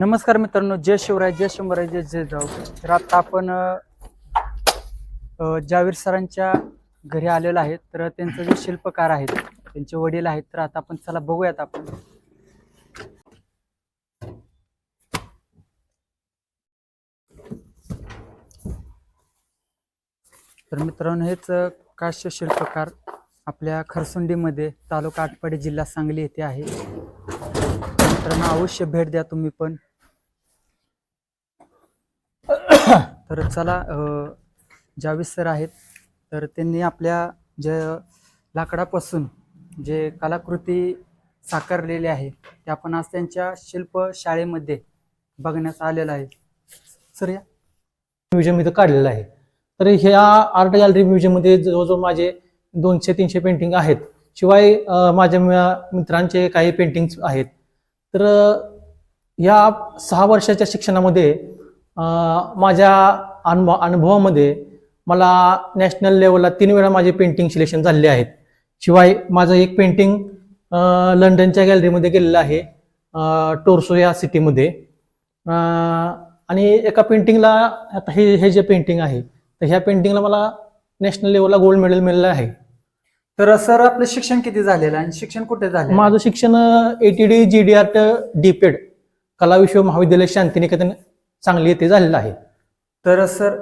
नमस्कार मित्रांनो, जय शिवराय, जय शंभराय, जय जय जाऊ. तर आता आपण जावीर सरांच्या घरी आलेलो आहे. तर त्यांचे जे शिल्पकार आहेत, त्यांचे वडील आहेत. तर आता आपण चला बघूयात आपण. तर मित्रांनो, हेच काश्य शिल्पकार आपल्या खरसुंडीमध्ये, तालुका आटपाडी, जिल्हा सांगली येथे आहे. मित्रांनो, अवश्य भेट द्या तुम्ही पण. तर चला, जावीर सर आहेत. तर त्यांनी आपल्या जे लाकडापासून जे कलाकृती साकारलेली आहे ते आपण आज त्यांच्या शिल्प शाळेमध्ये बघण्यास आलेलं आहे. सर या म्युझियम इथं काढलेलं आहे. तर ह्या आर्ट गॅलरी म्युझियममध्ये जवळजवळ माझे 200-300 पेंटिंग आहेत. शिवाय माझ्या मित्रांचे काही पेंटिंग्स आहेत. तर या 6 वर्षाच्या शिक्षणामध्ये माझ्या अनुभवामध्ये मला नॅशनल लेवलला 3 वेळा माझे पेंटिंग सिलेक्शन झालेले आहेत. शिवाय माझं एक पेंटिंग लंडनच्या गॅलरीमध्ये गेलेलं आहे, टोर्सो या सिटीमध्ये. आणि एका पेंटिंगला, आता हे जे पेंटिंग आहे, तर ह्या पेंटिंगला मला नॅशनल लेवलला गोल्ड मेडल मिळालं आहे. तर सर, आपलं शिक्षण किती झालेलं आणि शिक्षण कुठे झालं? माझं शिक्षण ATD GD DPED कला विश्व महाविद्यालय शांतिनिकेतन सांगली येथे झालेलं आहे. तर सर